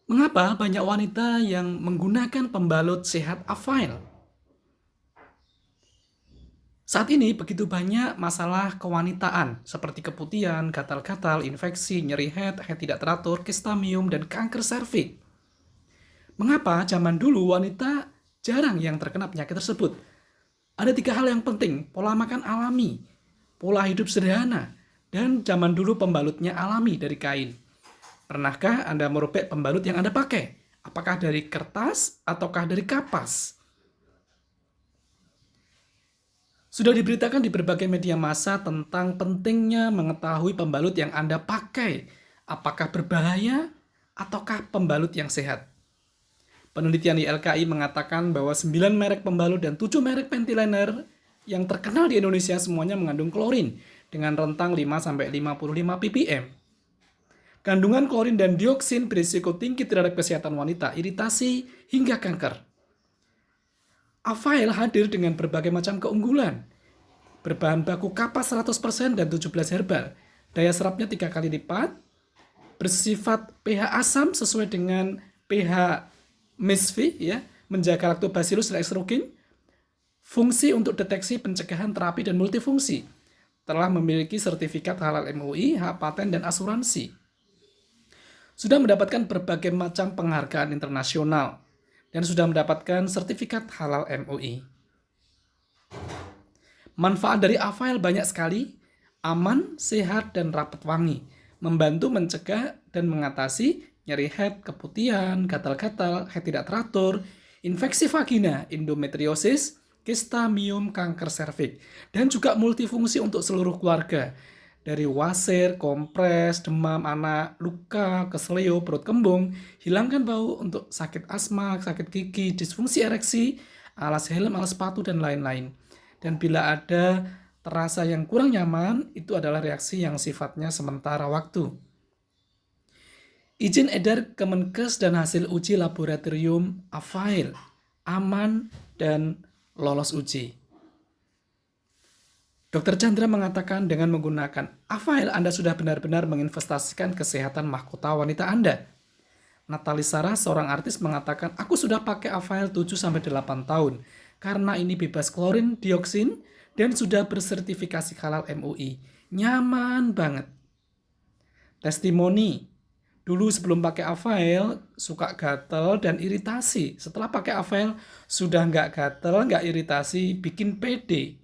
Mengapa banyak wanita yang menggunakan pembalut sehat Avail? Saat ini begitu banyak masalah kewanitaan seperti keputihan, gatal-gatal, infeksi, nyeri head tidak teratur, kistamium, dan kanker serviks. Mengapa zaman dulu wanita jarang yang terkena penyakit tersebut? Ada 3 hal yang penting: pola makan alami, pola hidup sederhana, dan zaman dulu pembalutnya alami dari kain. Pernahkah Anda merobek pembalut yang Anda pakai? Apakah dari kertas ataukah dari kapas? Sudah diberitakan di berbagai media massa tentang pentingnya mengetahui pembalut yang Anda pakai. Apakah berbahaya ataukah pembalut yang sehat? Penelitian di LKI mengatakan bahwa 9 merek pembalut dan 7 merek pentiliner yang terkenal di Indonesia semuanya mengandung klorin dengan rentang 5-55 ppm. Kandungan klorin dan dioksin berisiko tinggi terhadap kesehatan wanita, iritasi, hingga kanker. Avail hadir dengan berbagai macam keunggulan. Berbahan baku kapas 100% dan 17 herbal. Daya serapnya 3 kali lipat. Bersifat pH asam sesuai dengan pH MESV, ya, menjaga lactobacillus dan estrogen. Fungsi untuk deteksi, pencegahan, terapi, dan multifungsi. Telah memiliki sertifikat halal MUI, hak paten, dan asuransi. Sudah mendapatkan berbagai macam penghargaan internasional dan sudah mendapatkan sertifikat halal MUI. Manfaat dari Avail banyak sekali: aman, sehat, dan rapat wangi, membantu mencegah dan mengatasi nyeri head, keputihan, gatal-gatal, head tidak teratur, infeksi vagina, endometriosis, kistamium, kanker serviks, dan juga multifungsi untuk seluruh keluarga. Dari wasir, kompres, demam anak, luka, keseleo, perut kembung, hilangkan bau untuk sakit asma, sakit gigi, disfungsi ereksi, alas helm, alas sepatu, dan lain-lain. Dan bila ada terasa yang kurang nyaman, itu adalah reaksi yang sifatnya sementara waktu. Izin edar Kemenkes dan hasil uji laboratorium Avail aman dan lolos uji. Dr. Chandra mengatakan dengan menggunakan Avail Anda sudah benar-benar menginvestasikan kesehatan mahkota wanita Anda. Natalie Sarah, seorang artis, mengatakan, "Aku sudah pakai Avail 7-8 tahun karena ini bebas klorin, dioksin, dan sudah bersertifikasi halal MUI. Nyaman banget." Testimoni, dulu sebelum pakai Avail suka gatel dan iritasi. Setelah pakai Avail sudah nggak gatel, nggak iritasi, bikin pede.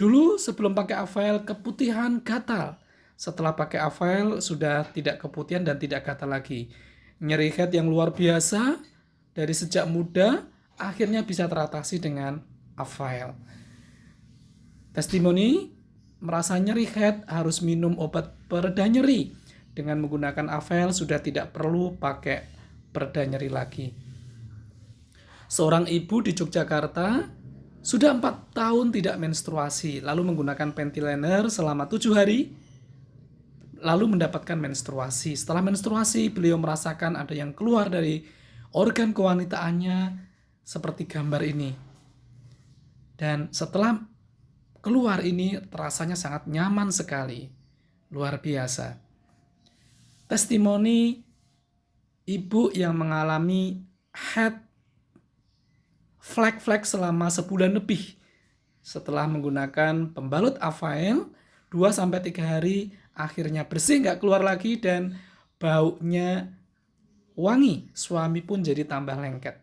Dulu sebelum pakai Avail keputihan, gatal. Setelah pakai Avail sudah tidak keputihan dan tidak gatal lagi. Nyeri head yang luar biasa dari sejak muda akhirnya bisa teratasi dengan Avail. Testimoni, merasa nyeri head harus minum obat pereda nyeri. Dengan menggunakan Avail sudah tidak perlu pakai pereda nyeri lagi. Seorang ibu di Yogyakarta sudah 4 tahun tidak menstruasi, lalu menggunakan pentiliner selama 7 hari, lalu mendapatkan menstruasi. Setelah menstruasi, beliau merasakan ada yang keluar dari organ kewanitaannya seperti gambar ini. Dan setelah keluar ini, rasanya sangat nyaman sekali. Luar biasa. Testimoni ibu yang mengalami head flek-flek selama sebulan lebih. Setelah menggunakan pembalut Avail 2-3 hari, akhirnya bersih, nggak keluar lagi, dan baunya wangi. Suami pun jadi tambah lengket.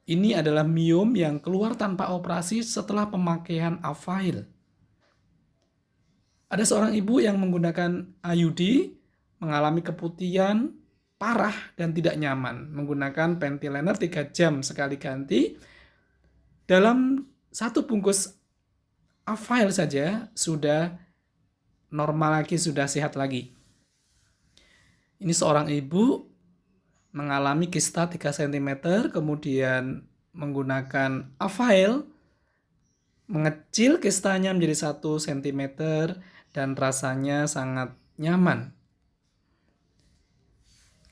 Ini adalah miom yang keluar tanpa operasi setelah pemakaian Avail. Ada seorang ibu yang menggunakan IUD, mengalami keputihan parah dan tidak nyaman, menggunakan pentiliner 3 jam sekali ganti. Dalam 1 bungkus Avail saja sudah normal lagi, sudah sehat lagi. Ini seorang ibu mengalami kista 3 cm, kemudian menggunakan Avail, mengecil kistanya menjadi 1 cm dan rasanya sangat nyaman.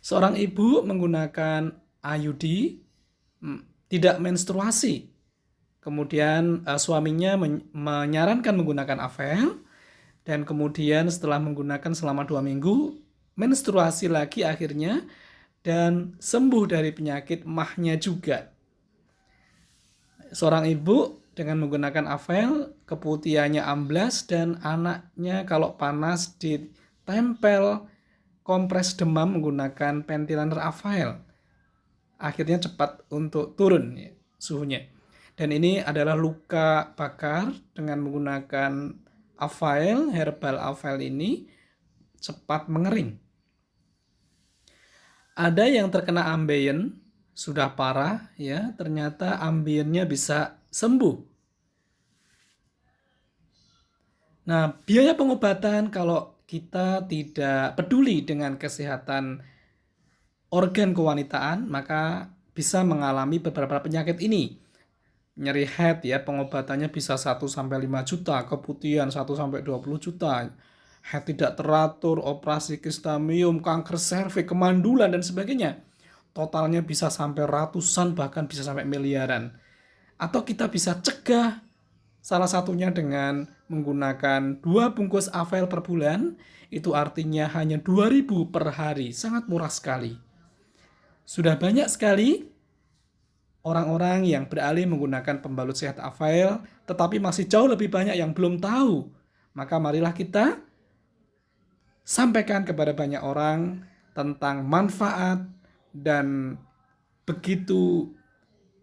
Seorang ibu menggunakan IUD, tidak menstruasi. Kemudian suaminya menyarankan menggunakan Avail, dan kemudian setelah menggunakan selama 2 minggu, menstruasi lagi akhirnya, dan sembuh dari penyakit mahnya juga. Seorang ibu dengan menggunakan Avail, keputihannya amblas dan anaknya kalau panas ditempel kompres demam menggunakan ventilator Avail. Akhirnya cepat untuk turun ya, suhunya. Dan ini adalah luka bakar dengan menggunakan Avail, herbal Avail ini cepat mengering. Ada yang terkena ambien, sudah parah ya, ternyata ambiennya bisa sembuh. Nah, biaya pengobatan kalau kita tidak peduli dengan kesehatan organ kewanitaan, maka bisa mengalami beberapa penyakit ini. Nyeri head ya, pengobatannya bisa 1-5 juta, keputihan 1-20 juta, head tidak teratur, operasi kistamium, kanker serviks, kemandulan dan sebagainya. Totalnya bisa sampai ratusan, bahkan bisa sampai miliaran. Atau kita bisa cegah salah satunya dengan menggunakan 2 bungkus Avail per bulan, itu artinya hanya 2.000 per hari, sangat murah sekali. Sudah banyak sekali orang-orang yang beralih menggunakan pembalut sehat Avail, tetapi masih jauh lebih banyak yang belum tahu. Maka marilah kita sampaikan kepada banyak orang tentang manfaat dan begitu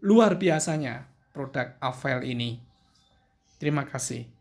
luar biasanya produk Avail ini. Terima kasih.